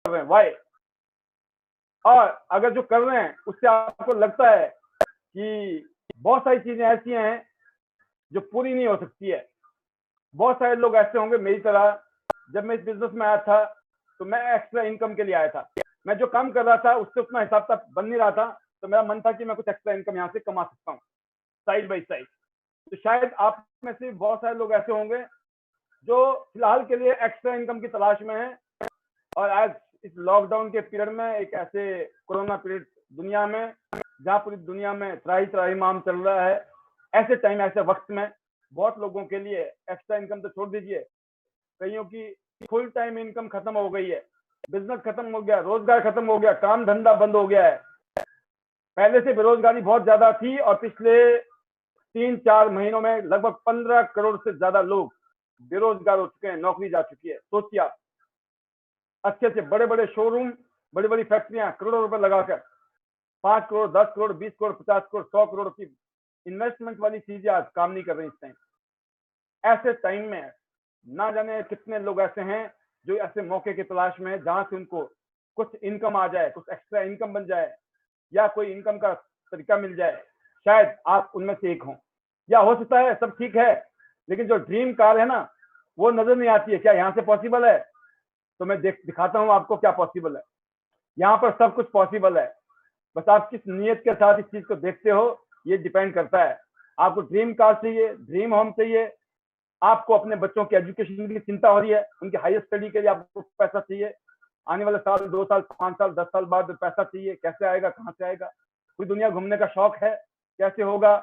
कर रहे हैं, वाई। और अगर जो कर रहे हैं उससे आपको लगता है कि बहुत सारी चीजें ऐसी हैं जो पूरी नहीं हो सकती है। बहुत सारे लोग ऐसे होंगे मेरी तरह, जब मैं इस बिजनेस में आया था तो मैं एक्स्ट्रा इनकम के लिए आया था। मैं जो काम कर रहा था उससे उतना हिसाब तक बन नहीं रहा था, तो मेरा मन था कि मैं कुछ एक्स्ट्रा इनकम यहाँ से कमा सकता हूँ साइड बाई साइड। तो शायद आप में से बहुत सारे लोग ऐसे होंगे जो फिलहाल के लिए एक्स्ट्रा इनकम की तलाश में है। और आज इस लॉकडाउन के पीरियड में, एक ऐसे कोरोना पीरियड दुनिया में जहाँ पूरी दुनिया में त्राही त्राही माम चल रहा है, ऐसे टाइम, ऐसे वक्त में बहुत लोगों के लिए एक्स्ट्रा इनकम तो छोड़ दीजिए, कईयों की फुल टाइम इनकम खत्म हो गई है, बिजनेस खत्म हो गया, रोजगार खत्म हो गया, काम धंधा बंद हो गया है। पहले से बेरोजगारी बहुत ज्यादा थी और पिछले 3-4 महीनों में लगभग 15 करोड़ से ज्यादा लोग बेरोजगार हो चुके हैं, नौकरी जा चुकी है। सोचिए आप, अच्छे अच्छे बड़े बड़े शोरूम, बड़ी बड़ी फैक्ट्रियां करोड़ों रुपए लगाकर 5 करोड़, 10 करोड़, 20 करोड़, 50 करोड़, 100 करोड़ की इन्वेस्टमेंट वाली चीजें आज काम नहीं कर रही इस टाइम। ऐसे टाइम में ना जाने कितने लोग ऐसे हैं जो ऐसे मौके की तलाश में है जहां से उनको कुछ इनकम आ जाए, कुछ एक्स्ट्रा इनकम बन जाए, या कोई इनकम का तरीका मिल जाए। शायद आप उनमें से एक हों, या हो सकता है सब ठीक है लेकिन जो ड्रीम कार है ना वो नजर नहीं आती है। क्या यहाँ से पॉसिबल है? तो मैं दिखाता हूँ आपको क्या पॉसिबल है। यहाँ पर सब कुछ पॉसिबल है, बस आप किस नीयत के साथ इस चीज को देखते हो ये डिपेंड करता है। आपको ड्रीम कार चाहिए, ड्रीम होम चाहिए, आपको अपने बच्चों के एजुकेशन की चिंता हो रही है, उनके हायर स्टडी के लिए आपको पैसा चाहिए, आने वाले साल, 2 साल, 5 साल, 10 साल बाद पैसा चाहिए, कैसे आएगा, कहाँ से आएगा? पूरी दुनिया घूमने का शौक है, कैसे होगा?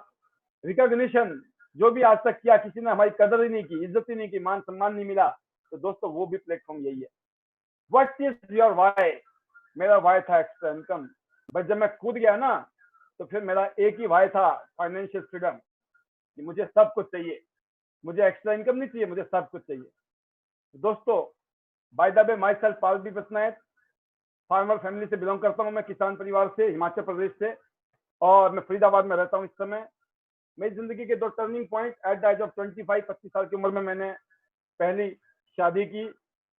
रिकॉग्निशन जो भी आज तक किया, किसी ने हमारी कदर ही नहीं की, इज्जत ही नहीं की, मान सम्मान नहीं मिला, तो दोस्तों वो भी प्लेटफॉर्म यही है। What is your why? मेरा वाई था एक्स्ट्रा इनकम, बट जब मैं कूद गया ना तो फिर मेरा एक ही वाई था, फाइनेंशियल फ्रीडम, कि मुझे सब कुछ चाहिए, मुझे एक्स्ट्रा इनकम नहीं चाहिए, मुझे सब कुछ चाहिए। दोस्तों, by the way, myself Pal B Patnaik, farmer family से बिलोंग करता हूँ मैं, किसान परिवार से, हिमाचल प्रदेश से, और मैं फरीदाबाद में रहता हूँ इस समय। मेरी जिंदगी के 2 turning point at the age of 25 साल की उम्र में मैंने पहली शादी की,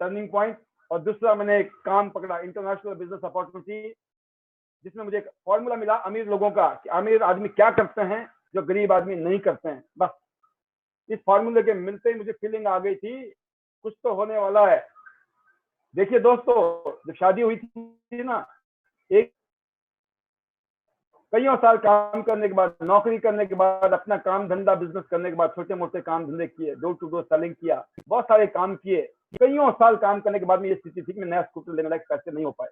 टर्निंग पॉइंट, और दूसरा मैंने एक काम पकड़ा, इंटरनेशनल बिजनेस अपॉर्चुनिटी, जिसमें मुझे एक फॉर्मूला मिला अमीर लोगों का कि अमीर आदमी क्या करते हैं जो गरीब आदमी नहीं करते हैं। बस इस फॉर्मूले के मिलते ही मुझे फीलिंग आ गई थी कुछ तो होने वाला है। देखिए दोस्तों, जब शादी हुई थी ना, एक कईयों साल काम करने के बाद, नौकरी करने के बाद, अपना काम धंधा बिजनेस करने के बाद, छोटे मोटे काम धंधे किए, डोर टू डोर सेलिंग किया, बहुत सारे काम किए, कईयों साल काम करने के बाद में ये स्थिति थी कि मैं नया स्कूटर लेने लायक पैसे नहीं हो पाए।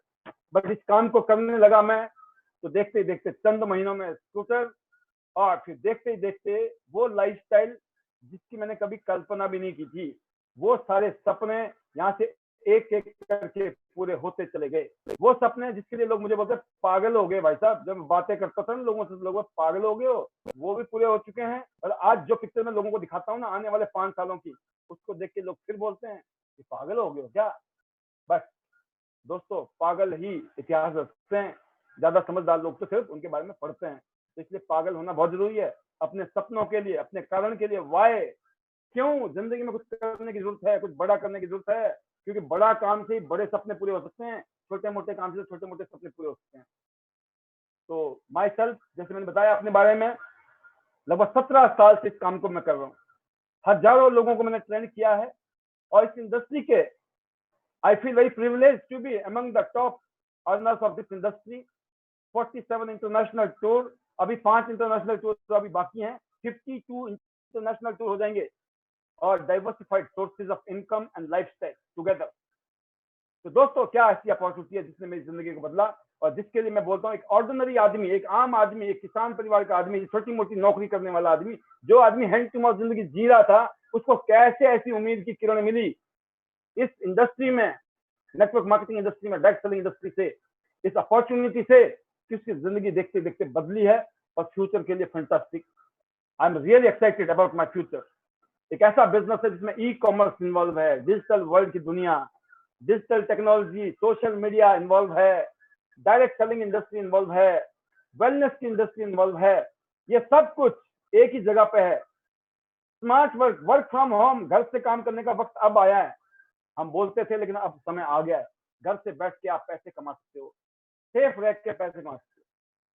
बट इस काम को करने लगा मैं, तो देखते ही देखते चंद महीनों में स्कूटर, और फिर देखते ही देखते वो लाइफस्टाइल जिसकी मैंने कभी कल्पना भी नहीं की थी, वो सारे सपने यहाँ से एक एक करके पूरे होते चले गए। वो सपने जिसके लिए लोग मुझे बोलते पागल हो गए भाई साहब, जब बातें करता था ना लोगों से, लोग पागल हो गए हो, वो भी पूरे हो चुके हैं। और आज जो पिक्चर मैं लोगों को दिखाता हूँ ना आने वाले 5 सालों की, उसको देख के लोग फिर बोलते हैं कि पागल हो गए हो क्या? बस दोस्तों, पागल ही इतिहास रचते हैं, ज्यादा समझदार लोग तो सिर्फ उनके बारे में पढ़ते हैं। तो इसलिए पागल होना बहुत जरूरी है अपने सपनों के लिए, अपने कारण के लिए। वाई, क्यों जिंदगी में कुछ करने की जरूरत है, कुछ बड़ा करने की जरूरत है, क्योंकि बड़ा काम से ही बड़े सपने पूरे हो सकते हैं, छोटे मोटे काम से छोटे मोटे सपने पूरे हो सकते हैं। तो माई सेल्फ, जैसे मैंने बताया अपने बारे में, लगभग 17 साल से इस काम को मैं कर रहा हूँ, हजारों लोगों को मैंने ट्रेन किया है, और इस इंडस्ट्री के I feel very privileged to be among the top earners of this industry. 47 international tour, अभी 5 इंटरनेशनल टूर अभी बाकी हैं, 52 इंटरनेशनल टूर हो जाएंगे, और diversified sources of income and lifestyle together. तो दोस्तों, क्या ऐसी अपॉर्चुनिटी है जिसने मेरी जिंदगी को बदला, और जिसके लिए मैं बोलता हूँ एक ऑर्डिनरी आदमी, एक आम आदमी, एक किसान परिवार का आदमी, छोटी मोटी नौकरी करने वाला आदमी, जो आदमी हैंड टू माउथ जिंदगी जी रहा था, उसको कैसे ऐसी उम्मीद की किरण मिली इस इंडस्ट्री में, नेटवर्क मार्केटिंग इंडस्ट्री में, डायरेक्ट सेलिंग इंडस्ट्री से, इस अपॉर्चुनिटी से, किसकी जिंदगी देखते देखते बदली है, और फ्यूचर के लिए fantastic. I am really excited about my future. एक ऐसा बिजनेस है जिसमें ई कॉमर्स इन्वॉल्व है, डिजिटल वर्ल्ड की दुनिया, digital technology, social media involve है, डायरेक्ट सेलिंग इंडस्ट्री इन्वॉल्व है, वेलनेस की इंडस्ट्री इन्वॉल्व है। ये सब कुछ एक ही जगह पे है। Smart work, work from home, घर से काम करने का वक्त अब आया है। हम बोलते थे लेकिन अब समय आ गया है। घर से बैठ के आप पैसे कमा सकते हो, सेफ रह के पैसे कमा सकते हो।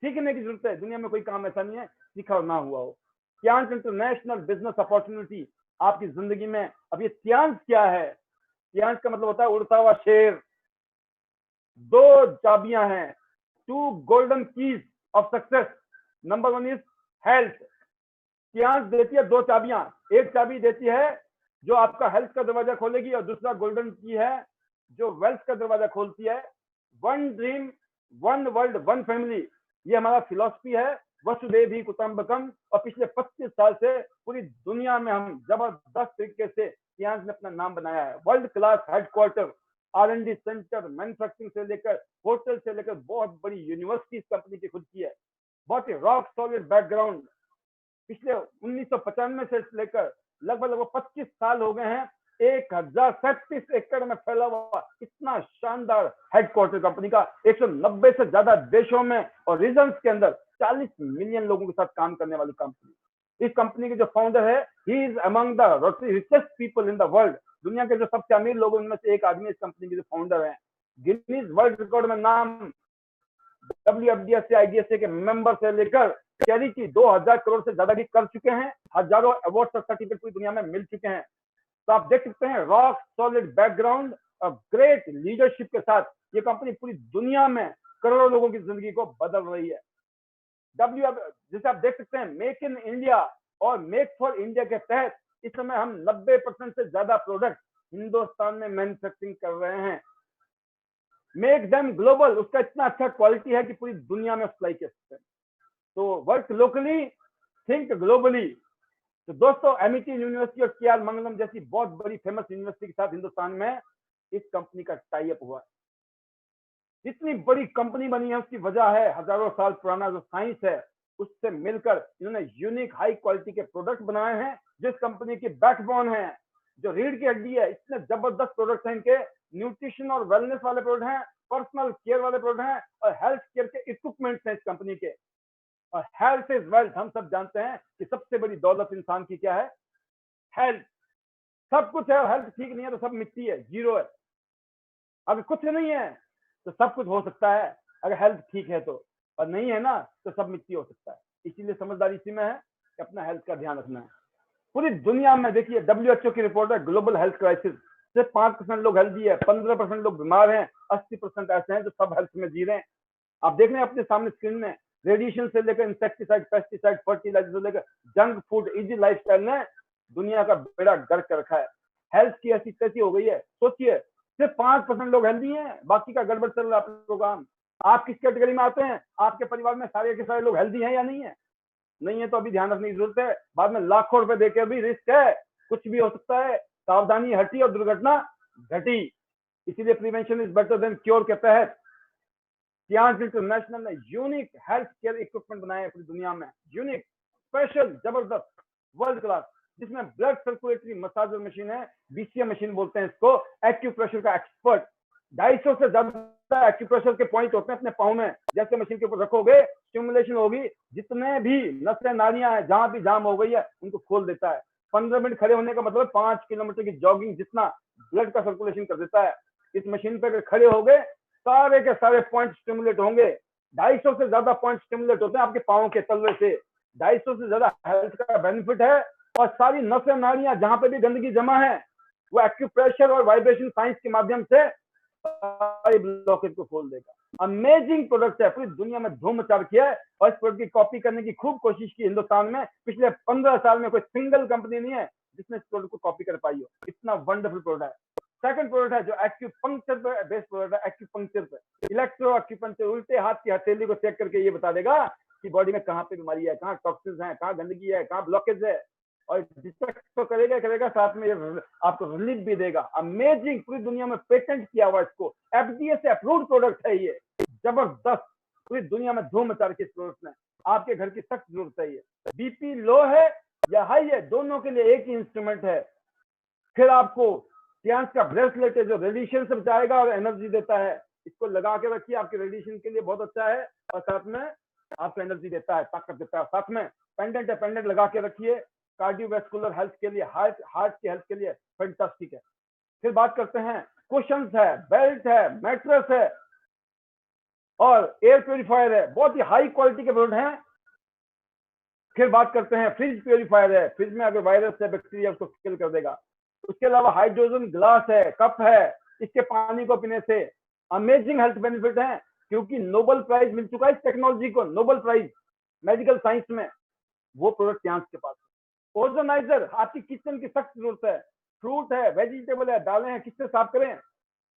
सीखने की जरूरत है, दुनिया में कोई काम ऐसा नहीं है सीखा और ना हुआ हो। टियांश इंटरनेशनल बिजनेस अपॉर्चुनिटी आपकी जिंदगी में। अब ये टियांश क्या है? टियांश का मतलब होता है उड़ता हुआ शेर। दो चाबियां हैं, two golden keys of success. Number one is health. Tiens देती है दो चाबियां। एक चाबी देती है जो आपका हेल्थ का दरवाजा खोलेगी, और दूसरा गोल्डन की है जो वेल्थ का दरवाजा खोलती है। One dream, one world, one family, ये हमारा फिलॉसफी है, वसुधैव कुटुंबकम। और पिछले 25 साल से पूरी दुनिया में हम जबरदस्त तरीके से टियांश ने अपना नाम बनाया है। World class headquarter, R&D centre, manufacturing से लेकर होटल से लेकर बहुत बड़ी यूनिवर्सिटी इस कंपनी की खुद की है। बहुत ही रॉक सॉलिड बैकग्राउंड। पिछले 1995 से लेकर लगभग 25 साल हो गए हैं। 1037 एकड़ में फैला हुआ इतना शानदार हेडक्वार्टर कंपनी का, 190 से ज्यादा देशों में और रीजन्स के अंदर 40 मिलियन लोगों के साथ काम करने वाली कंपनी। इस कंपनी के जो फाउंडर है, he is among the richest people in the world. दुनिया के जो सबसे अमीर लोगों में से एक आदमी इस कंपनी के जो फाउंडर है। गिनीज वर्ल्ड रिकॉर्ड में नाम, WFDSA IDSA के मेंबर से लेकर चैरिटी 2000 करोड़ से ज्यादा की कर चुके हैं। हजारों अवार्ड और सर्टिफिकेट पूरी दुनिया में मिल चुके हैं। तो आप देख सकते हैं रॉक सॉलिड बैकग्राउंड और ग्रेट लीडरशिप के साथ ये कंपनी पूरी दुनिया में करोड़ों लोगों की जिंदगी को बदल रही है। जैसे आप देख सकते हैं मेक इन इंडिया और मेक फॉर इंडिया के तहत इस समय हम 90% से ज्यादा प्रोडक्ट हिंदुस्तान में मैन्युफैक्चरिंग कर रहे हैं। मेक देम ग्लोबल, उसका इतना अच्छा क्वालिटी है कि पूरी दुनिया में अप्लाई कर सकते हैं। तो वर्क लोकली, थिंक ग्लोबली। तो दोस्तों, एमिटी यूनिवर्सिटी और KR मंगलम जैसी बहुत बड़ी फेमस यूनिवर्सिटी के साथ हिंदुस्तान में इस कंपनी का टाई अप हुआ है। इतनी बड़ी कंपनी बनी है उसकी वजह है हजारों साल पुराना जो साइंस है उससे मिलकर इन्होंने यूनिक हाई क्वालिटी के प्रोडक्ट बनाए हैं। जिस कंपनी की बैकबोन है, जो रीढ़ की हड्डी है, इतने जबरदस्त प्रोडक्ट हैं इनके। न्यूट्रिशन और वेलनेस वाले प्रोडक्ट हैं, पर्सनल केयर वाले प्रोडक्ट हैं, और हेल्थ केयर के इक्विपमेंट्स हैं इस कंपनी के। और हेल्थ इज वेल्थ, हम सब जानते हैं कि सबसे बड़ी दौलत इंसान की क्या है? हेल्थ। सब कुछ है और हेल्थ ठीक नहीं है तो सब मिट्टी है, जीरो है। अगर कुछ नहीं है तो सब कुछ हो सकता है, अगर हेल्थ ठीक है तो। और नहीं है ना तो सब मिट्टी हो सकता है। इसीलिए समझदारी इसी में है कि अपना हेल्थ का ध्यान रखना है। पूरी दुनिया में देखिए, WHO की रिपोर्ट है, ग्लोबल हेल्थ क्राइसिस, सिर्फ 5% लोग हेल्दी है, 15% लोग बीमार हैं, 80% ऐसे हैं जो सब हेल्थ में जी रहे हैं। आप देख रहे हैं अपने सामने स्क्रीन में, रेडिएशन से लेकर इंसेक्टिसाइड, पेस्टिसाइड, फर्टिलाइजर से लेकर जंक फूड, इजी लाइफस्टाइल ने दुनिया का बेड़ा गर्क कर रखा है। हेल्थ की ऐसी तैसी हो गई है। सोचिए, सिर्फ 5% लोग हेल्दी हैं, बाकी का गड़बड़ चल रहा है प्रोग्राम। आप किस कैटेगरी में आते हैं? आपके परिवार में सारे के सारे लोग हेल्दी हैं या नहीं है? नहीं है तो अभी ध्यान रखने की जरूरत है। बाद में लाखों रुपए देकर भी रिस्क है, कुछ भी हो सकता है। सावधानी हटी और दुर्घटना घटी। इसीलिए prevention is better than cure के तहत टियांश इंटरनेशनल ने यूनिक हेल्थ केयर इक्विपमेंट बनाए पूरी दुनिया में। यूनिक, स्पेशल, जबरदस्त, वर्ल्ड क्लास, जिसमें ब्लड सर्कुलेटरी मसाजर मशीन है, BCM मशीन बोलते हैं इसको, एक्यूप्रेशर का एक्सपर्ट। 250 से ज्यादा एक्यूप्रेशर के पॉइंट होते हैं अपने पाँव में। जैसे मशीन के ऊपर रखोगे, स्टिमुलेशन होगी, जितने भी नसें नालियां हैं जहां भी जाम हो गई है उनको खोल देता है। 15 मिनट खड़े होने का मतलब 5 किलोमीटर की जॉगिंग जितना ब्लड का सर्कुलेशन कर देता है। इस मशीन पे अगर खड़े हो गए, सारे के सारे पॉइंट स्टिमुलेट होंगे। 250 से ज्यादा पॉइंट स्टिमुलेट होते हैं आपके पाँव के तलवे से। 250 से ज्यादा हेल्थ का बेनिफिट है। और सारी नसें नालियां जहां पे भी गंदगी जमा है, वो एक्यूप्रेशर और वाइब्रेशन साइंस के माध्यम से ब्लॉकेज को खोल देगा। अमेजिंग प्रोडक्ट है, पूरी दुनिया में धूम मचा रखी है। और इस प्रोडक्ट की कॉपी करने की खूब कोशिश की हिंदुस्तान में। पिछले 15 साल में कोई सिंगल कंपनी नहीं है जिसने इस प्रोडक्ट को कॉपी कर पाई हो। इतना वंडरफुल प्रोडक्ट है। सेकंड प्रोडक्ट है जो एक्यूपंक्चर पे बेस्ड प्रोडक्ट है। एक्यूपंक्चर पे इलेक्ट्रो एक्यूपंक्चर, उल्टे हाथ की हथेली को चेक करके ये बता देगा कि बॉडी में कहाँ पे बीमारी है, कहाँ टॉक्सिन्स हैं, कहाँ गंदगी है, कहाँ ब्लॉकेज है। और डिटेक्ट तो करेगा, साथ में आपको रिलीफ भी देगा। अमेजिंग, पूरी दुनिया में पेटेंट किया हुआ इसको, FDA से अप्रूव्ड प्रोडक्ट है ये। जबरदस्त, पूरी दुनिया में धूम मचा रखी इस प्रोडक्ट ने। आपके घर की सख्त जरूरत है ये। BP लो है या हाई है, दोनों के लिए एक ही इंस्ट्रूमेंट है। फिर आपको टियांश का ब्रेसलेट है जो रेडिएशन से बचाएगा और एनर्जी देता है। इसको लगा के रखिए, आपके रेडिएशन के लिए बहुत अच्छा है और साथ में आपको एनर्जी देता है, ताकत देता है। साथ में पेंडेंट है, पेंडेंट लगा के रखिए, कार्डियोवैस्कुलर हेल्थ के लिए, हार्ट की हेल्थ के लिए फैंटास्टिक है। फिर बात करते हैं कुशंस है, बेल्ट है, मैट्रेस है और एयर प्योरीफायर है। बहुत ही हाई क्वालिटी के प्रोडक्ट हैं। फिर बात करते हैं फ्रिज प्योरीफायर है, फ्रिज में अगर वायरस है, बैक्टीरिया उसको किल कर देगा। उसके अलावा हाइड्रोजन ग्लास है, कप है, इसके पानी को पीने से अमेजिंग हेल्थ बेनिफिट है, क्योंकि नोबेल प्राइज मिल चुका है इस टेक्नोलॉजी को, नोबेल प्राइज मेडिकल साइंस में। वो प्रोडक्ट टियांश के पास है। ओजोनाइजर, आपकी किचन की सख्त जरूरत है। फ्रूट है, वेजिटेबल है, दालें हैं, किससे साफ करें?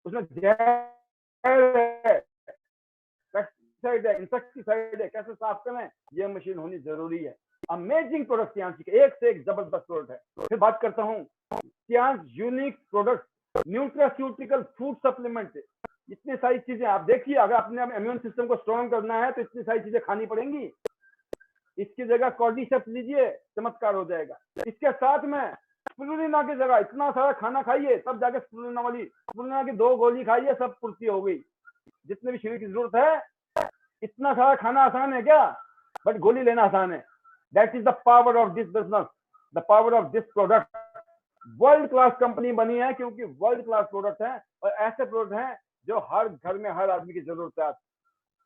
उसमें जहर है, पेस्टिसाइड है, इंसेक्टिसाइड है, कैसे साफ करें? ये मशीन होनी जरूरी है। अमेजिंग प्रोडक्ट टियांश के, एक से एक जबरदस्त प्रोडक्ट है। फिर बात करता हूँ Tiens unique product nutraceutical food supplement. इतनी सारी चीजें आप देखिए, अगर आपने इम्यून सिस्टम को स्ट्रॉन्ग करना है तो इतनी सारी चीजें खानी पड़ेंगी। इसकी जगह कॉर्डिसेप्स लीजिए, चमत्कार हो जाएगा। इसके साथ में स्पिरुलिना की जगह इतना सारा खाना खाइए, तब जाके स्पिरुलिना की 2 गोली खाइए, सब पूर्ति हो गई। जितने भी शरीर की जरूरत है, इतना सारा खाना आसान है क्या? बट गोली लेना आसान है। That is the power of this business, the power of this product. World class company बनी है क्योंकि वर्ल्ड क्लास प्रोडक्ट है, और ऐसे प्रोडक्ट हैं जो हर घर में हर आदमी की जरूरत है।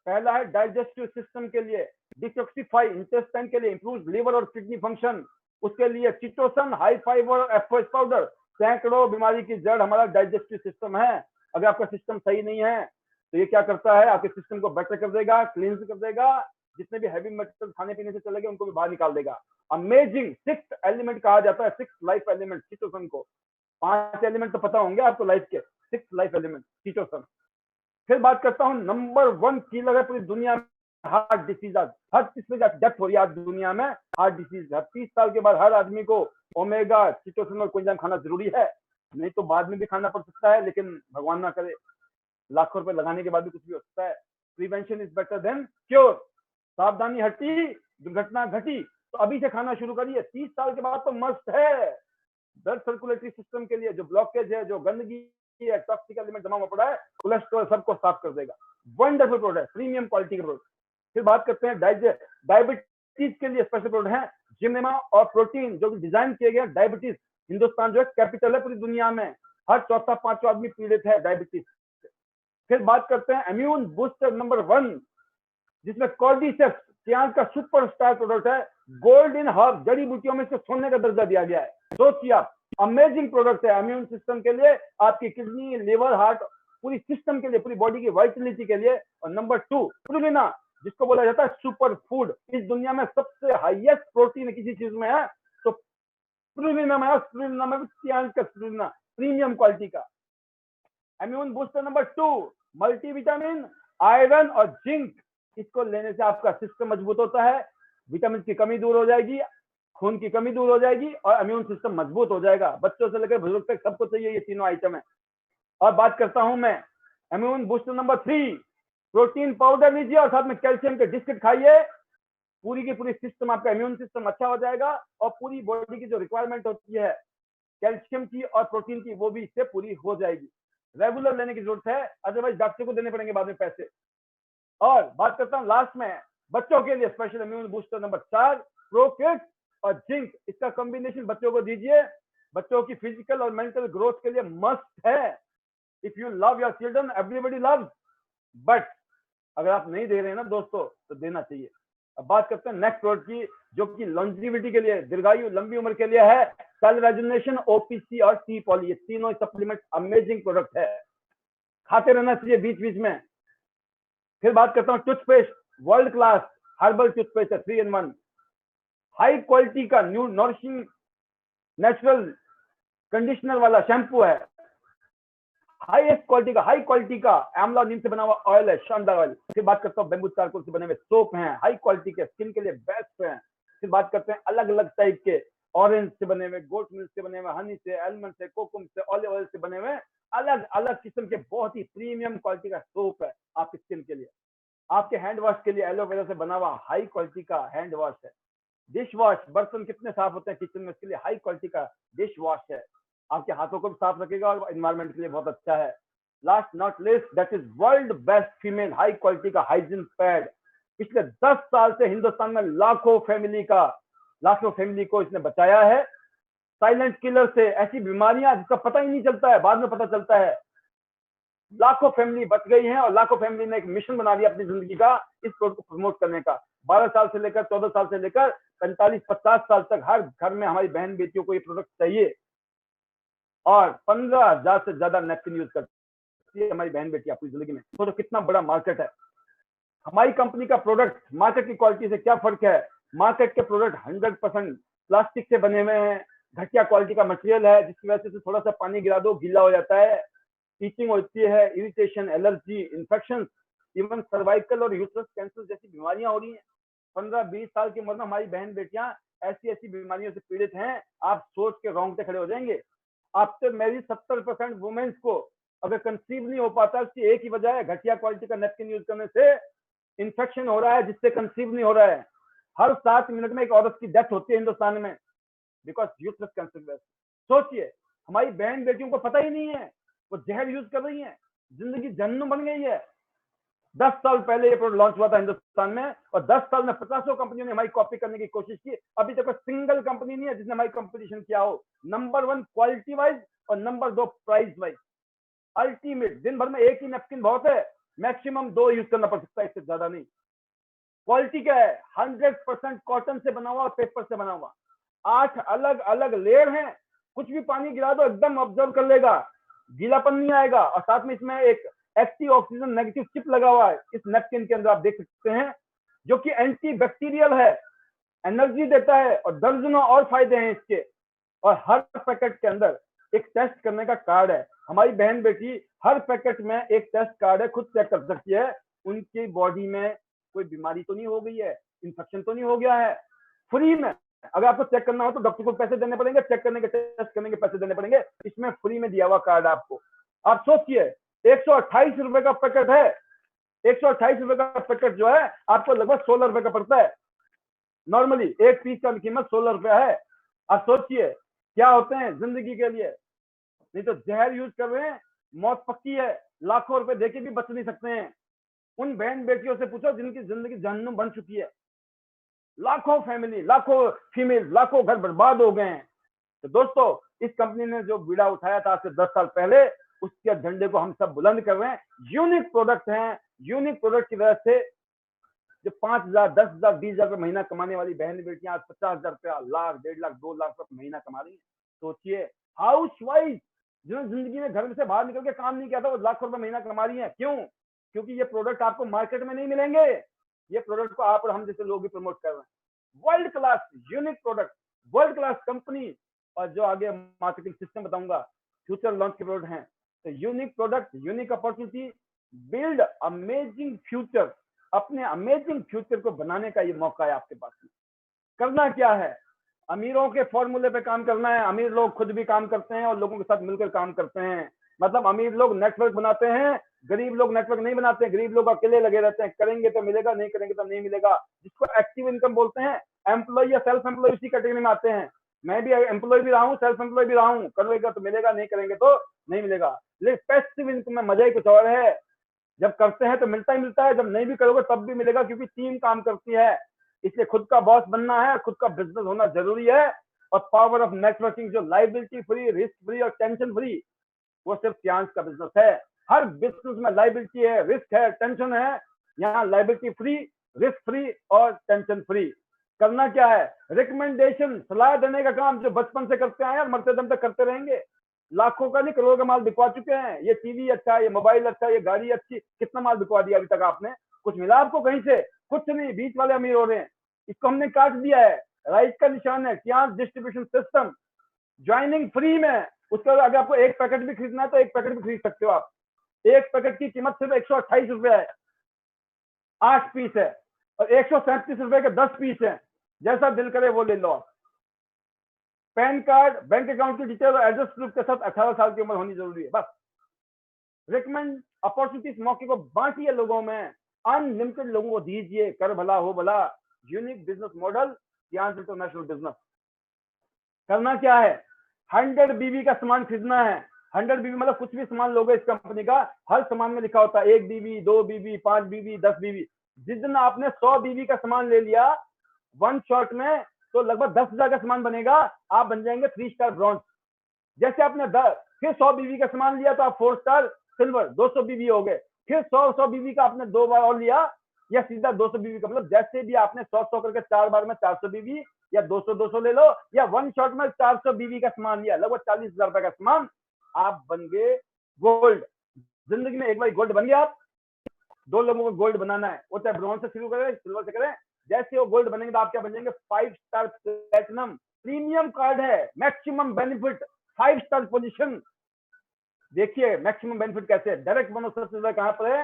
पहला है डाइजेस्टिव सिस्टम के लिए, डिटॉक्सिफाई इंटेस्टाइन के लिए, इंप्रूव लिवर और किडनी फंक्शन, उसके लिए चिटोसन, हाई फाइबर और एफओएस पाउडर। सैकड़ों बीमारी की जड़ हमारा डाइजेस्टिव सिस्टम है। अगर आपका सिस्टम सही नहीं है तो ये क्या करता है? आपके सिस्टम को बेटर कर देगा, क्लींस कर देगा, जितने भी हैवी मेटल खाने पीने से चले गए उनको भी बाहर निकाल देगा। अमेजिंग 6th एलिमेंट कहा जाता है, 6th लाइफ एलिमेंट चिटोसन को। 5 एलिमेंट तो पता होंगे आपको लाइफ के, 6th लाइफ एलिमेंट चिटोसन। फिर बात करता हूं नंबर 1 किलर है पूरी दुनिया में, हार्ट डिसीज। हर किसमें डेथ हो रही है आज दुनिया में, हार्ट डिसीज। 30 साल के बाद हर आदमी को ओमेगा, चिटोसन और कोएंजाइम खाना जरूरी है, नहीं तो बाद में भी खाना पड़ सकता है, लेकिन भगवान ना करे लाखों रुपए लगाने के बाद भी कुछ भी हो सकता है। Prevention is better than cure. सावधानी हटी, दुर्घटना घटी। तो अभी से खाना शुरू करिए, 30 साल के बाद तो मस्त है। ब्लड सर्कुलेटरी सिस्टम के लिए जो ब्लॉकेज है, जो गंदगी है, टॉक्सिक एलिमेंट जमा हुआ पड़ा है, कोलेस्ट्रॉल सबको साफ कर देगा। वंडरफुल प्रोडक्ट, प्रीमियम क्वालिटी के प्रोडक्ट। फिर बात करते हैं डायबिटीज के लिए स्पेशल प्रोडक्ट है, जिमनेमा और प्रोटीन, जो डिजाइन किए गए डायबिटीज। हिंदुस्तान जो है कैपिटल है पूरी दुनिया में, हर चौथा 5वां आदमी पीड़ित है डायबिटीज। फिर बात करते हैं इम्यून बूस्टर नंबर 1, जिसमें कॉर्डिसेप्स टियांश का सुपरस्टार प्रोडक्ट है। गोल्ड इन हर्ब, जड़ी बूटियों में इसको सोने का दर्जा दिया गया है। सोचिए आप, अमेजिंग प्रोडक्ट है इम्यून सिस्टम के लिए, आपकी किडनी, लिवर, हार्ट, पूरी सिस्टम के लिए, पूरी बॉडी की वाइटलिटी के लिए। और नंबर 2 स्पिरुलिना, जिसको बोला जाता है सुपर फूड। इस दुनिया में सबसे हाईएस्ट प्रोटीन किसी चीज में है तो स्पिरुलिना में है। स्पिरुलिना में टियांश का स्पिरुलिना प्रीमियम क्वालिटी का। Immune booster number 2 multivitamin, iron और जिंक। इसको लेने से आपका सिस्टम मजबूत होता है, विटामिन की कमी दूर हो जाएगी, खून की कमी दूर हो जाएगी और इम्यून सिस्टम मजबूत हो जाएगा। बच्चों से लेकर बुजुर्ग तक सबको चाहिए ये तीनों आइटम है। और बात करता हूं मैं immune booster number 3, protein powder लीजिए और साथ में कैल्शियम के बिस्किट खाइए। पूरी की पूरी सिस्टम, आपका इम्यून सिस्टम अच्छा हो जाएगा और पूरी बॉडी की जो रिक्वायरमेंट होती है कैल्शियम की और प्रोटीन की, वो भी इससे पूरी हो जाएगी। रेगुलर लेने की जरूरत है, अदरवाइज डॉक्टर को देने पड़ेंगे बाद में पैसे। और बात करता हूं लास्ट में बच्चों के लिए स्पेशल इम्यून बूस्टर नंबर 4, प्रोकिट और जिंक। इसका कॉम्बिनेशन बच्चों को दीजिए, बच्चों की फिजिकल और मेंटल ग्रोथ के लिए मस्ट है। If you love your children, everybody loves, but अगर आप नहीं दे रहे हैं ना दोस्तों, तो देना चाहिए। अब बात करते हैं नेक्स्ट प्रोडक्ट की, जो कि लॉन्जिविटी के लिए, दीर्घायु, लंबी उम्र के लिए है। सेल रेजुनेशन, ओपीसी और टी पॉली, ये तीनों सप्लीमेंट अमेजिंग प्रोडक्ट है, खाते रहना चाहिए बीच बीच में। फिर बात करता हूं toothpaste, world class herbal toothpaste है, 3 in 1, हाई क्वालिटी का न्यू नॉरिशिंग नेचुरल कंडीशनर वाला शैम्पू है, हाईएस्ट क्वालिटी का आंवला नीम से बना हुआ ऑयल है, शानदार ऑयल। फिर बात करता हूँ बेम्बू चारकोल से बने हुए सोप हैं, हाई क्वालिटी के, स्किन के लिए बेस्ट हैं। फिर बात करते हैं अलग अलग टाइप के, ऑरेंज से बने हुए, गोट मिल्क से बने हुए, हनी से, आलमंड से, कोकुम से, ऑलिव ऑयल से बने हुए, अलग अलग किस्म के बहुत ही प्रीमियम क्वालिटी का सोप है आपकी स्किन के लिए। आपके हैंड वॉश के लिए एलोवेरा से बना हुआ हाई क्वालिटी का हैंड वॉश है। डिश वॉश, बर्तन कितने साफ होते हैं किचन में, इसके लिए हाई क्वालिटी का डिश वॉश है, आपके हाथों को भी साफ रखेगा और एनवायरमेंट के लिए बहुत अच्छा है। Last not list, that is world best female high quality का हाइजीन पैड। पिछले 10 साल से हिंदुस्तान में लाखों फैमिली को इसने बचाया है साइलेंट किलर से, ऐसी बीमारियां जिसका पता ही नहीं चलता है, बाद में पता चलता है। लाखों फैमिली बच गई हैं और लाखों फैमिली ने एक मिशन बना दिया अपनी जिंदगी का इस प्रोडक्ट को प्रमोट करने का। 12 साल से लेकर 14 साल से लेकर 45-50 साल तक हर घर में हमारी बहन बेटियों को ये प्रोडक्ट चाहिए और 15,000 से ज्यादा नैपकिन यूज करती है हमारी बहन बेटी अपनी जिंदगी में। तो कितना बड़ा मार्केट है। हमारी कंपनी का प्रोडक्ट मार्केट की क्वालिटी से क्या फर्क है? मार्केट के प्रोडक्ट 100% प्लास्टिक से बने हुए हैं, घटिया क्वालिटी का मटेरियल है जिसकी वजह से थोड़ा सा पानी गिरा दो गीला हो जाता है, टीचिंग होती है, irritation, allergy, infection, even cervical और यूट्रस कैंसर जैसी बीमारियां हो रही हैं। 15-20 साल की उम्र में हमारी बहन बेटियां ऐसी ऐसी बीमारियों से पीड़ित हैं, आप सोच के रोंगटे खड़े हो जाएंगे। आफ्टर मैरिज 70% वुमेन्स को अगर कंसीव नहीं हो पाता, उसकी एक ही वजह है, घटिया क्वालिटी का नैपकिन यूज करने से इन्फेक्शन हो रहा है जिससे कंसीव नहीं हो रहा है। हर 7 मिनट में एक औरत की डेथ होती है हिंदुस्तान में बिकॉज यूट्रस कैंसर। सोचिए, हमारी बहन बेटियों को पता ही नहीं है, वो जहर यूज कर रही हैं, जिंदगी जहन्नुम बन गई है। 10 साल पहले ये प्रोडक्ट लॉन्च हुआ था हिंदुस्तान में और 10 साल में 50 कंपनियों ने हमारी कॉपी करने की कोशिश की। अभी तक सिंगल कंपनी नहीं है जिसने हमारी कंपटीशन किया हो। नंबर 1 क्वालिटी वाइज और नंबर 2 प्राइस वाइज। अल्टीमेट, दिन भर में एक ही नैपकिन बहुत है, मैक्सिमम 2 यूज करना पड़ सकता है, इससे ज्यादा नहीं। क्वालिटी क्या है? 100% कॉटन से बना हुआ और पेपर से बना हुआ। 8 अलग अलग लेयर हैं, कुछ भी पानी गिरा दो एकदम ऑब्जर्व कर लेगा, गीलापन नहीं आएगा। और साथ में इसमें एक एक्टिव ऑक्सीजन नेगेटिव चिप लगा हुआ है इस नैपकिन के अंदर, आप देख सकते हैं, जो कि एंटी बैक्टीरियल है, एनर्जी देता है और दर्जनों और फायदे हैं इसके। और हर पैकेट के अंदर एक टेस्ट करने का कार्ड है। हमारी बहन बेटी हर पैकेट में एक टेस्ट कार्ड है, खुद चेक कर सकती है उनकी बॉडी में कोई बीमारी तो नहीं हो गई है, इन्फेक्शन तो नहीं हो गया है। फ्री में अगर आपको चेक करना हो तो डॉक्टर को पैसे देने पड़ेंगे, चेक करने के टेस्ट करने के पैसे देने पड़ेंगे, इसमें फ्री में दिया हुआ कार्ड आपको। आप सोचिए, 128 रुपए का पैकेट है, 128 रुपए का पैकेट जो है आपको लगभग 16 रुपए का पड़ता है। नॉर्मली एक पीस का कीमत 16 रुपया है। आप सोचिए क्या होते हैं जिंदगी के लिए। नहीं तो जहर यूज कर रहे हैं, मौत पक्की है, लाखों रुपए देके भी बच नहीं सकते हैं। उन बहन बेटियों से पूछो जिनकी जिंदगी जहन्नुम बन चुकी है, लाखों फैमिली, लाखों फीमेल, लाखों घर बर्बाद हो गए हैं। तो दोस्तों, इस कंपनी ने जो बीड़ा उठाया था आज से 10 साल पहले, उसके झंडे को हम सब बुलंद कर रहे हैं। यूनिक प्रोडक्ट हैं, यूनिक प्रोडक्ट की वजह से जो 5,000, 10,000, 20,000 रुपये महीना कमाने वाली बहन बेटियां आज 50,000 रुपया, लाख, 1.5 लाख, 2 लाख रुपये महीना कमा रही है। सोचिए, हाउस वाइफ जिन्होंने जिंदगी में घर से बाहर निकल के काम नहीं किया था, वो लाखों रुपए महीना कमा रही है। क्यों? क्योंकि ये प्रोडक्ट आपको मार्केट में नहीं मिलेंगे, ये प्रोडक्ट को आप और हम जैसे लोग भी प्रमोट कर रहे हैं। World class unique product, world class company, और जो आगे मार्केटिंग सिस्टम बताऊंगा, फ्यूचर लॉन्च के प्रोडक्ट हैं। तो unique product, unique opportunity, build amazing future. अपने अमेजिंग फ्यूचर को बनाने का ये मौका है आपके पास में। करना क्या है? अमीरों के फॉर्मूले पे काम करना है। अमीर लोग खुद भी काम करते हैं और लोगों के साथ मिलकर काम करते हैं। मतलब अमीर लोग नेटवर्क बनाते हैं, गरीब लोग नेटवर्क नहीं बनाते। गरीब लोग अकेले लगे रहते हैं, करेंगे तो मिलेगा, नहीं करेंगे तो नहीं मिलेगा, जिसको एक्टिव इनकम बोलते हैं। एम्प्लॉय या सेल्फ एम्प्लॉय इसी कैटेगरी में आते हैं। मैं भी एम्प्लॉय भी रहा हूँ, सेल्फ एम्प्लॉय भी रहा हूँ। करेगा तो मिलेगा, नहीं करेंगे तो नहीं मिलेगा। लेकिन पैसिव इनकम में मजा ही कुछ और है। जब करते हैं तो मिलता ही मिलता है, जब नहीं भी करोगे तब भी मिलेगा, क्योंकि टीम काम करती है। इसलिए खुद का बॉस बनना है, खुद का बिजनेस होना जरूरी है। और पावर ऑफ नेटवर्किंग, जो लाइबिलिटी फ्री, रिस्क फ्री और टेंशन फ्री, वो सिर्फ त्यांश का बिजनेस है। हर बिजनेस में लाइबिलिटी है, रिस्क है, टेंशन है। यहाँ लाइबिलिटी फ्री, रिस्क फ्री और टेंशन फ्री। करना क्या है? रिकमेंडेशन, सलाह देने का काम जो बचपन से करते आए और मरते दम तक करते रहेंगे। लाखों का नहीं, करोड़ों का माल बिकवा चुके हैं। ये टीवी अच्छा है, ये मोबाइल अच्छा है, ये गाड़ी अच्छी, कितना माल बिकवा दिया अभी तक आपने? कुछ मिला आपको कहीं से? कुछ नहीं। बीच वाले अमीर हो रहे हैं, इसको हमने काट दिया है। राइट का निशान है टियांश डिस्ट्रीब्यूशन सिस्टम, ज्वाइनिंग फ्री में। उसका अगर आपको एक पैकेट भी खरीदना है तो एक पैकेट भी खरीद सकते हो आप। एक पैकेट की कीमत सिर्फ 128 रुपए है, 8 पीस है, और 137 रुपए के 10 पीस है। जैसा दिल करे वो ले लो आप। पैन कार्ड, बैंक अकाउंट की डिटेल और एड्रेस प्रूफ के साथ 18 साल की उम्र होनी जरूरी है, बस। रिकमेंड अपॉर्चुनिटी, इस मौके को बांटिए लोगों में, अनलिमिटेड लोगों को दीजिए, कर भला हो भला। Unique business model, Tiens international business. करना क्या है? 100 बीवी का सामान खरीदना है। 100 बीवी मतलब कुछ भी सामान लोगे इस कंपनी का, हर सामान में लिखा होता है 1 बीवी, 2 बीवी, 5 बीवी, 10 बीवी। जिस दिन आपने 100 बीवी का सामान ले लिया वन शॉट में, तो लगभग 10,000 का सामान बनेगा, आप बन जाएंगे 3 स्टार ब्रॉन्ज। जैसे आपने फिर 100 बीवी का सामान लिया तो आप 4 स्टार, सिल्वर 200 बीवी हो गए, फिर 100 बीवी का आपने 2 बार और लिया, या सीधा 200 बीवी का, मतलब जैसे भी आपने 100 करके 4 बार में 400 बीवी, या 200 ले लो, या वन शॉट में 400 बीवी का सामान लिया, लगभग 40,000 रुपए का सामान, आप बन गए गोल्ड। जिंदगी में एक बार गोल्ड बन गया आप। 2 लोगों को गोल्ड बनाना है, वो चाहे ब्रॉन्ज से शुरू करें सिल्वर से करें, जैसे वो गोल्ड बनेंगे तो आप क्या बन जाएंगे, 5 स्टार प्लेटिनम प्रीमियम कार्ड है, मैक्सिमम बेनिफिट 5 स्टार पोजीशन। देखिए मैक्सिमम बेनिफिट कैसे है, डायरेक्ट बोनस सबसे ज्यादा कहां पर है,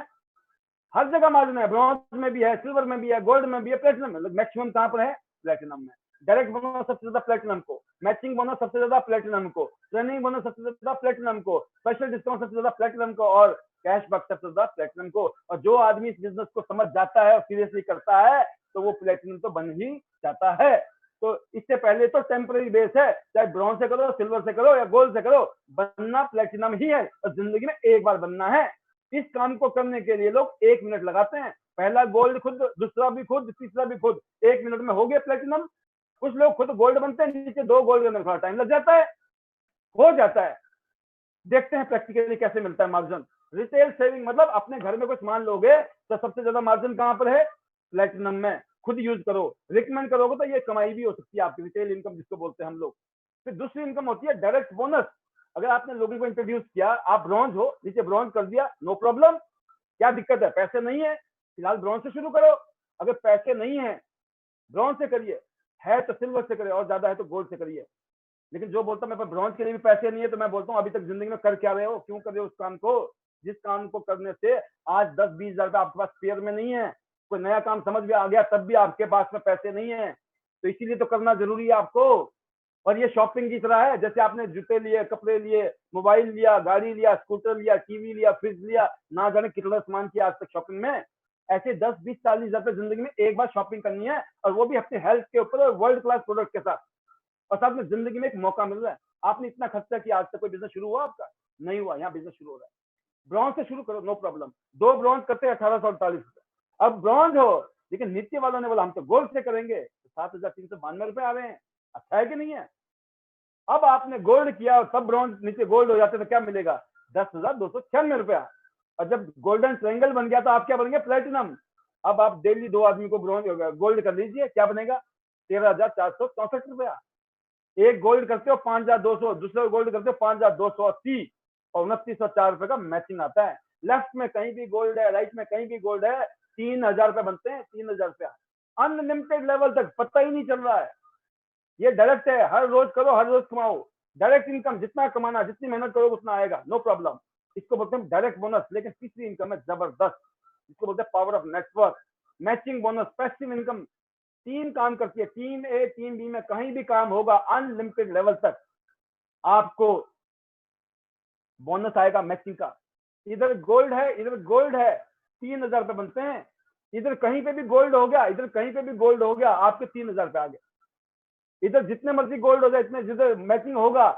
हर जगह मालूम है, ब्रॉन्ज में भी है, सिल्वर में भी है, गोल्ड में भी है, प्लेटिनम में, मैक्सिमम कहां पर है, प्लेटिनम में। डायरेक्ट बोनस सबसे ज्यादा प्लेटिनम को, मैचिंग बोनस सबसे ज्यादा प्लेटिनम को, ट्रेनिंग बोनस सबसे ज्यादा प्लेटिनम को, स्पेशल डिस्काउंट सबसे ज्यादा प्लेटिनम को, और कैशबैक सबसे ज्यादा प्लेटिनम को। और जो आदमी इस बिजनेस को समझ जाता है और सीरियसली करता है तो वो प्लेटिनम तो बन ही जाता है। तो इससे पहले तो टेम्पररी बेस है, चाहे ब्रॉन्ज से करो, सिल्वर से करो या गोल्ड से करो, बनना प्लेटिनम ही है और जिंदगी में एक बार बनना है। इस काम को करने के लिए लोग 1 मिनट लगाते हैं, पहला गोल्ड खुद, दूसरा भी खुद, तीसरा भी खुद, 1 मिनट में हो गया प्लेटिनम। कुछ लोग खुद गोल्ड बनते हैं, नीचे 2 गोल्ड करने में थोड़ा टाइम लग जाता है, हो जाता है। देखते हैं प्रैक्टिकली कैसे मिलता है मार्जिन। रिटेल सेविंग मतलब अपने घर में कुछ मान लोगे तो सबसे ज्यादा मार्जिन कहां पर है, प्लेटिनम में। खुद यूज करो, रिकमेंड करोगे तो ये कमाई भी हो सकती है आपकी, रिटेल इनकम जिसको बोलते हैं हम लोग। फिर दूसरी इनकम होती है डायरेक्ट बोनस। अगर आपने लोगों को इंट्रोड्यूस किया, आप ब्रॉन्ज हो, नीचे ब्रॉन्ज कर दिया, नो प्रॉब्लम, क्या दिक्कत है, पैसे नहीं है फिलहाल ब्रॉन्ज से शुरू करो। अगर पैसे नहीं है ब्रॉन्ज से करिए, है तो सिल्वर से करिए, और ज्यादा है तो गोल्ड से करिए। लेकिन जो बोलता मैं ब्रॉन्ज के लिए भी पैसे नहीं है, तो मैं बोलता हूँ अभी तक जिंदगी में कर क्या रहे हो, क्यों कर रहे हो उस काम को, जिस काम को करने से आज 10-20 हजार रुपये आपके पास पेयर में नहीं है, कोई नया काम समझ में आ गया तब भी आपके पास में पैसे नहीं है, तो इसीलिए तो करना जरूरी है आपको। और ये शॉपिंग की तरह है, जैसे आपने जूते लिए, कपड़े लिए, मोबाइल लिया, गाड़ी लिया, स्कूटर लिया, टीवी लिया, फ्रिज लिया, ना जाने कितना सामान किया आज तक शॉपिंग में, ऐसे 10-20-40 हजार रुपये जिंदगी में एक बार शॉपिंग करनी है, और वो भी अपने हेल्थ के ऊपर और वर्ल्ड क्लास प्रोडक्ट के साथ, और साथ में जिंदगी में एक मौका मिल रहा है। आपने इतना खर्चा किया, आज तक कोई बिजनेस शुरू हुआ आपका, नहीं हुआ, यहाँ बिजनेस शुरू हो रहा है। ब्रॉन्ज से शुरू करो, नो प्रॉब्लम। 2 ब्रॉन्ज करते हैं 1848 रुपए। अब ब्रॉन्ज हो, लेकिन नीचे वालों ने बोला हम तो गोल्ड से करेंगे, तो 7,392 रुपए आ रहे हैं, अच्छा है कि नहीं है। अब आपने गोल्ड किया और तब ब्रॉन्ज नीचे गोल्ड हो जाते तो क्या मिलेगा, 10,296 रुपया। और जब गोल्डन ट्रायंगल बन गया तो आप क्या बनेंगे, प्लेटिनम। अब आप डेली 2 आदमी को ब्रॉन्ज गोल्ड कर लीजिए, क्या बनेगा, 13,464 रुपया। एक गोल्ड करते हो 5,200, दूसरा गोल्ड करते हो 5,280, और 2,904 रुपए का मैचिंग आता है। लेफ्ट में कहीं भी गोल्ड है, राइट में कहीं भी गोल्ड है, 3,000 रुपए बनते हैं, 3,000 रुपया अनलिमिटेड लेवल तक, पता ही नहीं चल रहा है। ये डायरेक्ट है, हर रोज करो, हर रोज कमाओ। डायरेक्ट इनकम जितना कमाना, जितनी मेहनत करोगे उतना आएगा, नो प्रॉब्लम। इसको बोलते हैं डायरेक्ट बोनस। लेकिन तीसरी इनकम है जबरदस्त, इसको बोलते हैं power of network, matching bonus, passive income. 3 काम करती है, टीम ए टीम बी में कहीं भी काम होगा, अनलिमिटेड लेवल तक आपको बोनस आएगा मैचिंग का। इधर गोल्ड है, इधर गोल्ड है, 3,000 रुपए बनते हैं। इधर कहीं पे भी गोल्ड हो गया, इधर कहीं पे भी गोल्ड हो गया, आपके 3,000 रुपए आ गए। इधर जितने मर्जी गोल्ड हो जाए, इतने जिधर मैचिंग होगा।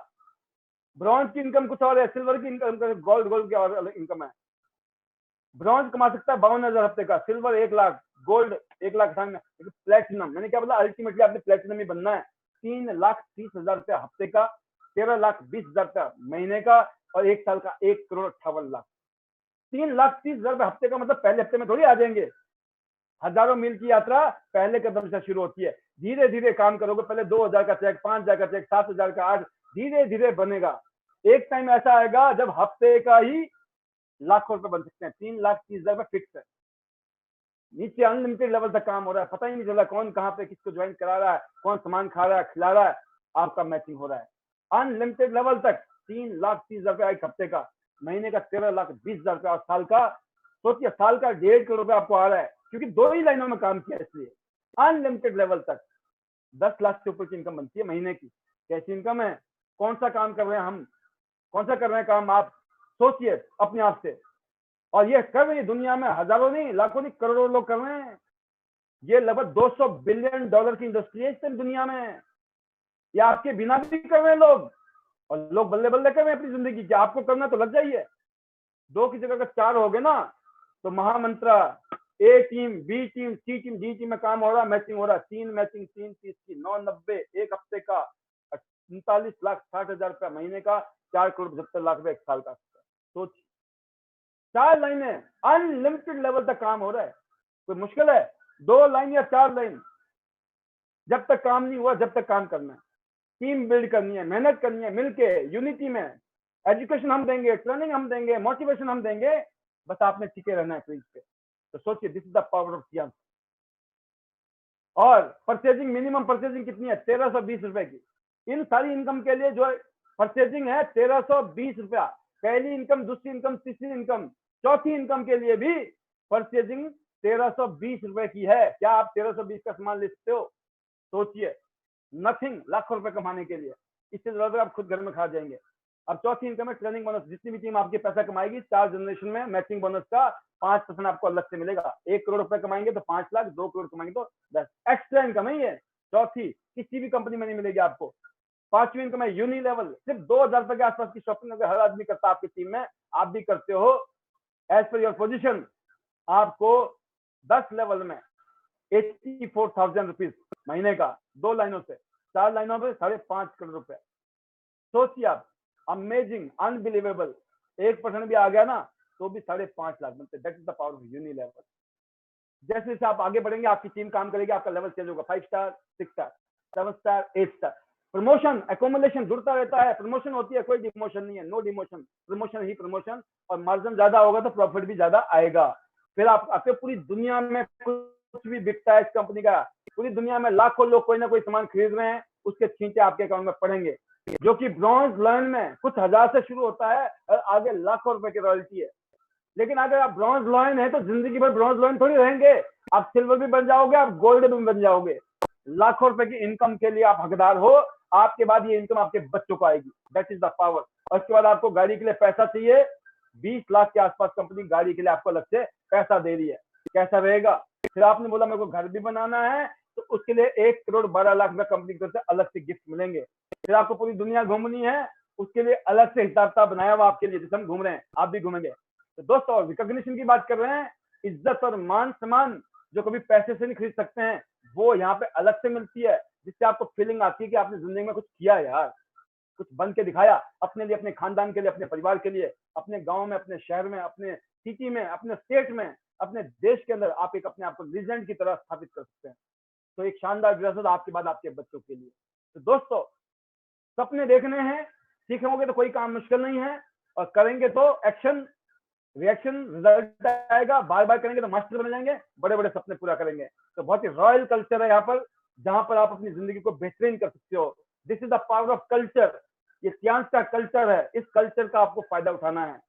ब्रॉन्ज की इनकम कुछ और है, सिल्वर की इनकम, गोल्ड की और इनकम है। ब्रॉन्ज कमा सकता है 52,000 हफ्ते का, सिल्वर 1 लाख, गोल्ड 1,98,000। प्लेटिनम, मैंने क्या बोला, अल्टीमेटली आपने प्लेटिनम ही बनना है। 3,30,000 रुपया हफ्ते का, 13,20,000 रुपया महीने का, और 1 साल का 1,58,00,000। 3,30,000 रुपये हफ्ते का मतलब पहले हफ्ते में थोड़ी आ जाएंगे। हजारों मील की यात्रा पहले कदम से शुरू होती है। धीरे धीरे काम करोगे, पहले 2,000 का चेक, 5,000 का चेक, 7,000 का, आज धीरे धीरे बनेगा। एक टाइम ऐसा आएगा जब हफ्ते का ही लाखों रुपए बन सकते हैं। 3,30,000 रुपए फिक्स है। नीचे अनलिमिटेड लेवल तक काम हो रहा है, पता ही नहीं चल रहा कौन कहाँ पे किसको ज्वाइन करा रहा है, कौन सामान खा रहा है, खिला रहा है, आपका मैचिंग हो रहा है अनलिमिटेड लेवल तक। 3,30,000 रुपया एक हफ्ते का, महीने का 13,20,000 रुपया, और साल का सोचिए, साल का 1.5 करोड़ रुपया आपको आ रहा है, क्योंकि 2 ही लाइनों में काम किया इसलिए। अनलिमिटेड लेवल तक 10 लाख से ऊपर की इनकम बनती है महीने की। कैसी इनकम है, कौन सा काम कर रहे हैं हम, कौन सा कर रहे हैं काम, आप सोचिए अपने आप से। और ये कर रही दुनिया में हजारों नहीं, लाखों नहीं, करोड़ों लोग कर रहे हैं। ये लगभग $200 बिलियन की इंडस्ट्री है इस दुनिया में। ये आपके बिना भी कर रहे हैं लोग, और लोग बल्ले बल्ले कर रहे हैं अपनी जिंदगी की। आपको करना तो लग जाइए। 2 की जगह अगर 4 हो गए ना, तो महामंत्र, ए टीम, बी टीम, सी टीम, डी टीम में काम हो रहा है, मैचिंग हो रहा है। 3 मैचिंग, 3 30 की, 990, एक हफ्ते का 39,60,000 रुपया महीने का, 4,75,00,000 रुपया एक साल का। सोच 4 लाइनें, अनलिमिटेड लेवल तक काम हो रहा है। कोई मुश्किल है? 2 लाइन या 4 लाइन, जब तक काम नहीं हुआ, जब तक काम करना है, टीम बिल्ड करनी है, मेहनत करनी है, मिलके यूनिटी में। एजुकेशन हम देंगे, ट्रेनिंग हम देंगे, मोटिवेशन हम देंगे, बस आपने टिके रहना है क्रीज पे। तो सोचिए, this is the power of Tiens. और परचेजिंग, मिनिमम परचेजिंग कितनी है? 1320 रुपए की। इन सारी इनकम के लिए जो परचेजिंग है 1320 रुपया। पहली इनकम, दूसरी इनकम, तीसरी इनकम, चौथी इनकम के लिए भी परचेजिंग 1320 रुपए की है। क्या आप 1320 का सामान ले सकते हो? सोचिए, नथिंग, लाखों रुपए कमाने के लिए। इससे ज्यादा आप खुद घर में खा जाएंगे। अब चौथी इनकम है ट्रेनिंग बोनस। जितनी भी टीम आपकी पैसा कमाएगी 4 जनरेशन में मैचिंग बोनस का 5% आपको अलग से मिलेगा। 1 करोड़ रुपए कमाएंगे तो 5 लाख, 2 करोड़ कमाएंगे तो 10। एक्स्ट्रा इनकम है ये। चौथी किसी भी कंपनी में नहीं मिलेगी आपको। 5वीं इनकम है यूनि लेवल। सिर्फ 2000 रुपए के आसपास की शॉपिंग अगर हर आदमी करता है आपकी टीम में, आप भी करते हो, एज पर योर पोजिशन, आपको 10 लेवल में 84,000 रुपीज महीने का, 2 लाइनों से, 4 लाइनों पे 5.5 करोड़ रुपए। सोचिए आप, अमेजिंग, अनबिलीवेबल। 1% भी आ गया ना तो भी 5.5 लाख बनते। That is the power of unilevel. जैसे जैसे आप आगे बढ़ेंगे, आपकी टीम काम करेगी, आपका लेवल चेंज होगा। 5 star, 6 star, 7 star, 8 star. Promotion, accumulation जुड़ता रहता है। प्रमोशन होती है, कोई डिमोशन नहीं है। नो डिमोशन, प्रमोशन ही प्रमोशन। और मार्जिन ज्यादा होगा तो प्रॉफिट भी ज्यादा आएगा। फिर आप आपके पूरी दुनिया में कुछ भी बिकता है इस कंपनी का, पूरी दुनिया में लाखों लोग कोई ना कोई सामान खरीद रहे हैं, उसके छींटे आपके अकाउंट में पड़ेंगे। जो कि ब्रॉन्ज लॉयन में कुछ हजार से शुरू होता है और आगे लाखों रुपए की रॉयल्टी है। लेकिन अगर आप ब्रॉन्ज लॉयन है तो जिंदगी भर ब्रॉन्ज लॉयन थोड़ी रहेंगे। आप सिल्वर भी बन जाओगे, आप गोल्ड भी बन जाओगे। लाखों रुपए की इनकम के लिए आप हकदार हो। आपके बाद ये इनकम आपके बच्चों को आएगी। That is the power. और उसके बाद आपको गाड़ी के लिए पैसा चाहिए। 20 लाख के आसपास कंपनी गाड़ी के लिए आपको अलग से पैसा दे रही है। कैसा रहेगा? फिर आपने बोला मेरे को घर भी बनाना है, तो उसके लिए 1 करोड़ 12 लाख रुपए कंपनी की तरफ से अलग से गिफ्ट मिलेंगे। फिर आपको पूरी दुनिया घूमनी है, उसके लिए अलग से हिसाब किताब बनाया हुआ आपके लिए। जैसे हम घूम रहे हैं, आप भी घूमेंगे। तो दोस्तों, रिकॉग्निशन की बात कर रहे हैं, इज्जत और मान सम्मान जो कभी पैसे से नहीं खरीद सकते हैं, वो यहाँ पे अलग से मिलती है। जिससे आपको फीलिंग आती है कि आपने जिंदगी में कुछ किया यार, कुछ बन के दिखाया अपने लिए, अपने खानदान के लिए, अपने परिवार के लिए, अपने गांव में, अपने शहर में, अपने सिटी में, अपने स्टेट में, अपने देश के अंदर आप एक अपने आप को लीजेंड की तरह स्थापित कर सकते हैं। तो एक शानदार विरासत आपके बाद आपके बच्चों के लिए। तो दोस्तों, सपने देखने हैं, सीखोगे तो कोई काम मुश्किल नहीं है, और करेंगे तो एक्शन, रिएक्शन, रिजल्ट आएगा। बार बार करेंगे तो मास्टर बन जाएंगे, बड़े बड़े सपने पूरा करेंगे। तो बहुत ही रॉयल कल्चर है यहाँ पर, जहां पर आप अपनी जिंदगी को बेहतरीन कर सकते हो। This is the power of culture. ये टियांश का कल्चर है। इस कल्चर का आपको फायदा उठाना है।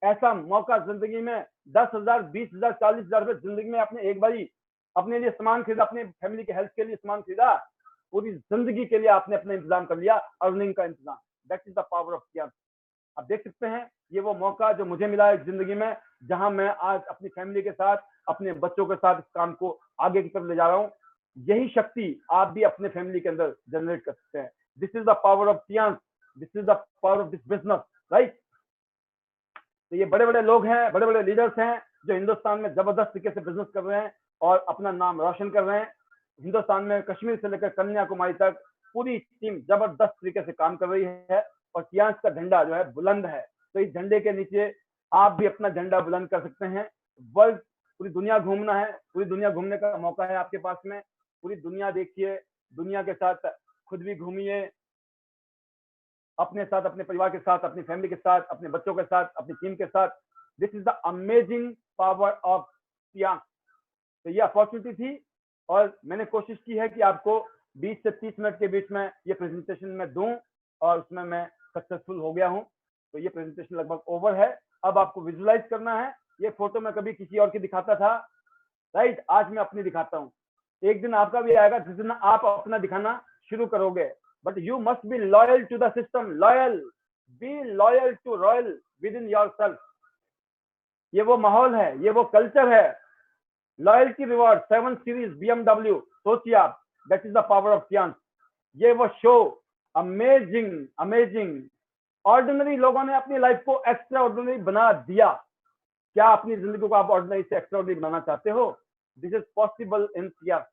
ऐसा मौका जिंदगी में 10,000, 20,000, 40,000 रुपए जिंदगी में आपने एक बारी अपने लिए सामान खरीदा, अपने फैमिली के हेल्थ के लिए सामान खरीदा, पूरी जिंदगी के लिए आपने अपना इंतजाम कर लिया, अर्निंग का इंतजाम। That is the power of Tiens. आप देख सकते हैं, ये वो मौका जो मुझे मिला है जिंदगी में, जहां मैं आज अपनी फैमिली के साथ, अपने बच्चों के साथ इस काम को आगे की तरफ ले जा रहा हूं। यही शक्ति आप भी अपने फैमिली के अंदर जनरेट कर सकते हैं। This is the power of Tiens. This is the power of this business, right. तो ये बड़े बड़े लोग हैं, बड़े बड़े लीडर्स हैं, जो हिंदुस्तान में जबरदस्त तरीके से बिजनेस कर रहे हैं और अपना नाम रोशन कर रहे हैं। हिंदुस्तान में कश्मीर से लेकर कन्याकुमारी तक पूरी टीम जबरदस्त तरीके से काम कर रही है, और टियांश का झंडा जो है बुलंद है। तो इस झंडे के नीचे आप भी अपना झंडा बुलंद कर सकते हैं। वर्ल्ड, पूरी दुनिया घूमना है, पूरी दुनिया घूमने का मौका है आपके पास में। पूरी दुनिया देखिए, दुनिया के साथ खुद भी घूमिए, अपने साथ, अपने परिवार के साथ, अपनी फैमिली के साथ, अपने बच्चों के साथ, अपनी टीम के साथ। This is the amazing power of Tiens. तो ये अपॉर्चुनिटी थी, और मैंने कोशिश की है कि आपको 20 से 30 मिनट के बीच में ये प्रेजेंटेशन में दूं, और उसमें मैं सक्सेसफुल हो गया हूं। तो ये प्रेजेंटेशन लगभग ओवर है। अब आपको विजुलाइज करना है। ये फोटो मैं कभी किसी और की दिखाता था, राइट, आज मैं अपनी दिखाता हूं। एक दिन आपका भी आएगा जिस दिन आप अपना दिखाना शुरू करोगे। But you must be loyal to the system, loyal, be loyal to royal within yourself. ये वो माहौल है, ये वो कल्चर है। लॉयल्टी रिवॉर्ड 7 सीरीज BMW, सोचिए आप। That is the power of Tiyansh. ये वो शो, अमेजिंग, अमेजिंग। ऑर्डिनरी लोगों ने अपनी लाइफ को एक्स्ट्रा ऑर्डिनरी बना दिया। क्या अपनी जिंदगी को आप ऑर्डिनरी से एक्स्ट्रा ऑर्डिनरी बनाना चाहते हो? This is possible in टियांश।